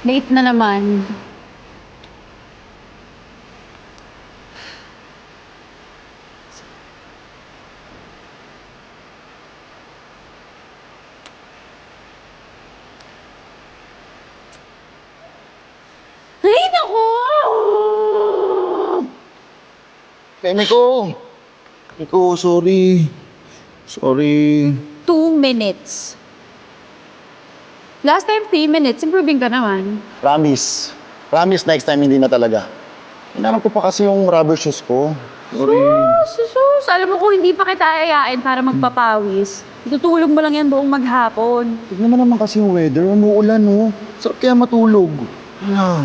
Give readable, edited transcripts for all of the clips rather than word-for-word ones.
Late na naman. Ay, naku! Miko, sorry. Sorry. 2 minutes. Last time, 3 minutes. Improving ka naman. Promise. Promise next time hindi na talaga. Hinanap ko pa kasi yung rubber shoes ko. Sorry. Sus, alam mo kung hindi pa kita ayain para magpapawis, itutulog mo lang yan buong maghapon. Tignan mo naman kasi yung weather. Umuulan, no? Sarap kaya matulog. Ah,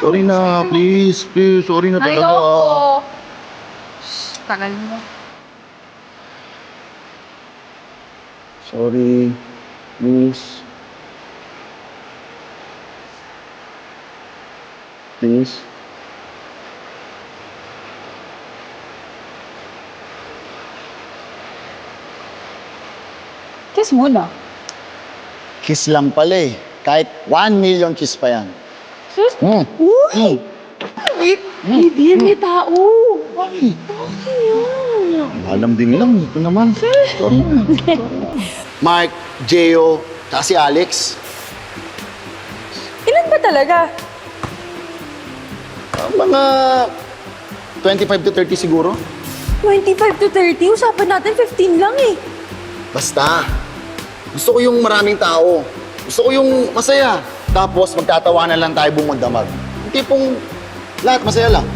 sorry na. Please. Sorry na talaga. Ayoko! Shh, tagal mo. Sorry. Please. Please. Kiss muna. Kiss lang pala eh. Kahit 1 million kiss pa yan. Sus! Mm. Uy! Hindi yan may tao. Ay, Okay yan. alam din lang. Ito naman. Sorry na. Mark, Gio, tsaka si Alex. Ilan ba talaga? Mga 25 to 30 siguro. 25 to 30? Usapan natin 15 lang eh. Basta. Gusto ko yung maraming tao. Gusto ko yung masaya. Tapos magtatawanan lang tayo buong magdamag. Yung tipong lahat masaya lang.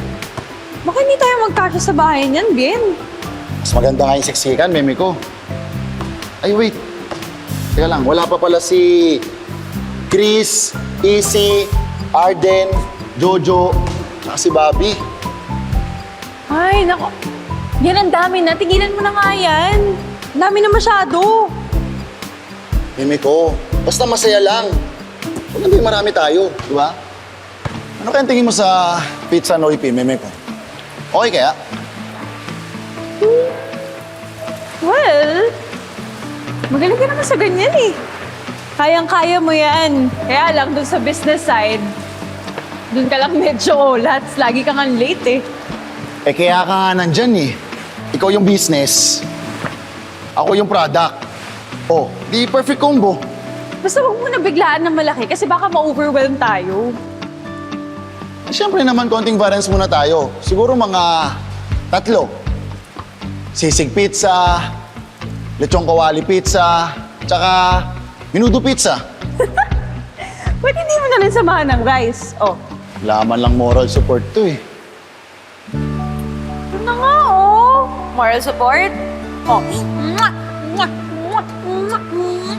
Baka hindi tayo magkasya sa bahay niyan, Bien. Mas maganda nga yung seksikan, meme ko. Ay, wait. Teka lang, wala pa pala si Chris, Easy, Arden, Jojo, tsaka si Bobby. Ay, nako. Yan ang dami na. Tigilan mo na nga yan. Ang dami na masyado. Meme ko, basta masaya lang. Maganda yung marami tayo, di ba? Ano kaya tingin mo sa pizza Noipi, meme ko? Okay kaya? Well, magaling ka naman sa ganyan eh. Kayang-kaya mo yan. Kaya lang, dun sa business side, dun ka lang medyo lats. Lagi ka nga late eh. Eh kaya ka nga nandyan eh. Ikaw yung business, ako yung product. Oh, di perfect combo. Basta huwag mo na biglaan ng malaki kasi baka ma-overwhelm tayo. Siyempre naman, konting variance muna tayo. Siguro mga 3. Sisig pizza, lechong kawali pizza, tsaka minudo pizza. Pwede hindi mo na rin samahan ng rice. Oh. Laman lang moral support to eh. Ano na nga oh. Moral support? Oh. Mwah! Mwah! Mwah! Mwah!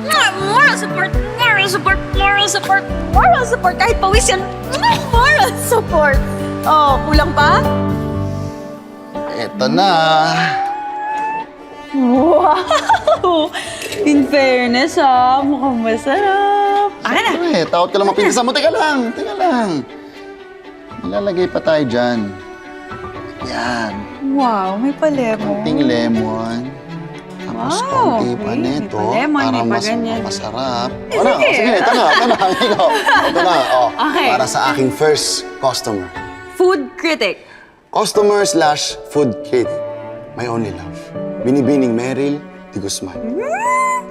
Mwah! Moral support! Moral support! Moral support! Moral support! Kahit pawis yan, moral support! Oh, kulang pa? Eto na. Wow! In fairness mukhang masarap. Akin na! Eh, takot ka lang mapintasan mo. Teka lang. Nilalagay pa tayo dyan. Yan. Wow, may palemon. Konting lemon. Tapos Wow, konti pa okay. nito. May pa-lemon, Para may pa mas ganyan. masarap. Sige. Ito na. Ito na. Oh, Okay. Para sa aking first customer. Food critic. Customer/food critic. My only love. Binibining Meryl de Guzman.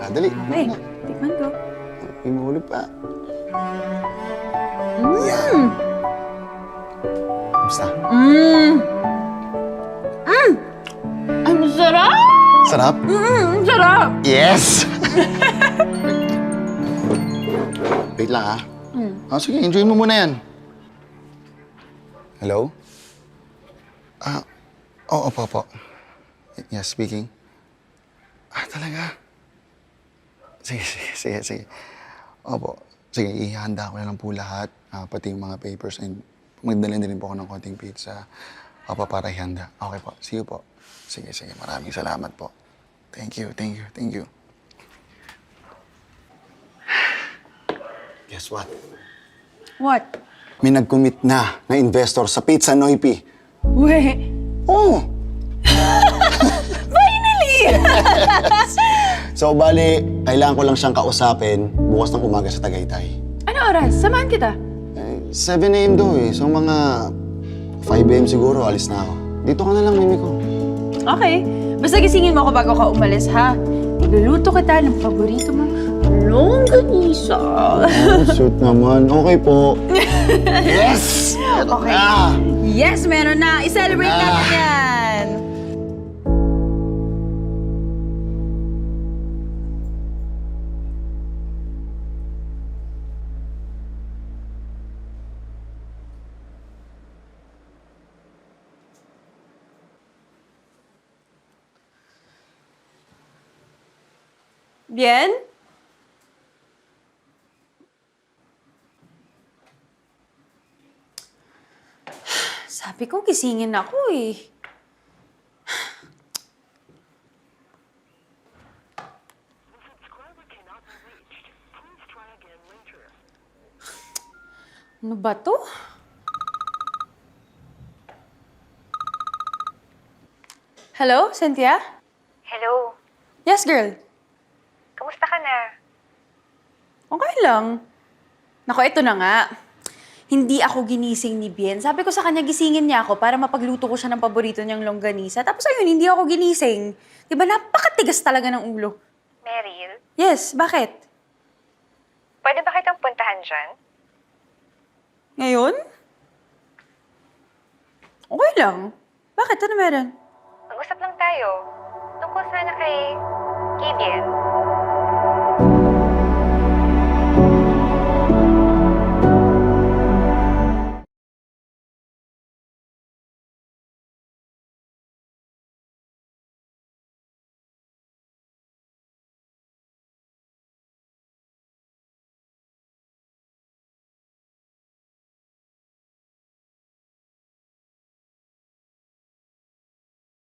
Dali. Ay, tikman ko. Inuhulog pa. Kamusta? Ang sarap! Sarap? Ang sarap! Yes! Wait lang ha. Sige, enjoy mo muna yan. Hello? Opo. Yes, speaking. Talaga? Sige. Opo. Sige, ihanda ko na lang po lahat. Pati yung mga papers and magdala din po ako ng konting pizza. Opo, para ihanda. Okay po. See you po. Sige. Maraming salamat po. Thank you. Guess what? What? May nag-commit na investor sa Pizza Noipi. We. Oh! Finally! So, bali, kailangan ko lang siyang kausapin bukas ng umaga sa Tagaytay. Ano oras? Samahan kita. 7 a.m. daw eh. So mga 5 a.m. siguro, alis na ako. Dito ka na lang, Mimi ko. Okay. Basta gisingin mo ako bago ka umalis, ha? Iluluto kita ng paborito mong longganisa. Oh, shoot naman. Okay po. Yes! Meron Okay. na! Yes, meron na. I-celebrate natin yan. Bien? Sabi ko, gisingin ako eh. Ano ba to? Hello, Cynthia? Hello, Yes, girl. kamusta ka na? Okay lang. Nako, ito na nga. Hindi ako ginising ni Bien. Sabi ko sa kanya, gisingin niya ako para mapagluto ko siya ng paborito niyang longganisa. Tapos ayun, hindi ako ginising. Diba, napakatigas talaga ng ulo. Meryl, Yes, bakit? pwede ba kitang puntahan dyan? Ngayon? Okay lang. Bakit? Ano meron? Mag-usap lang tayo. Tungkol sana kay Bien.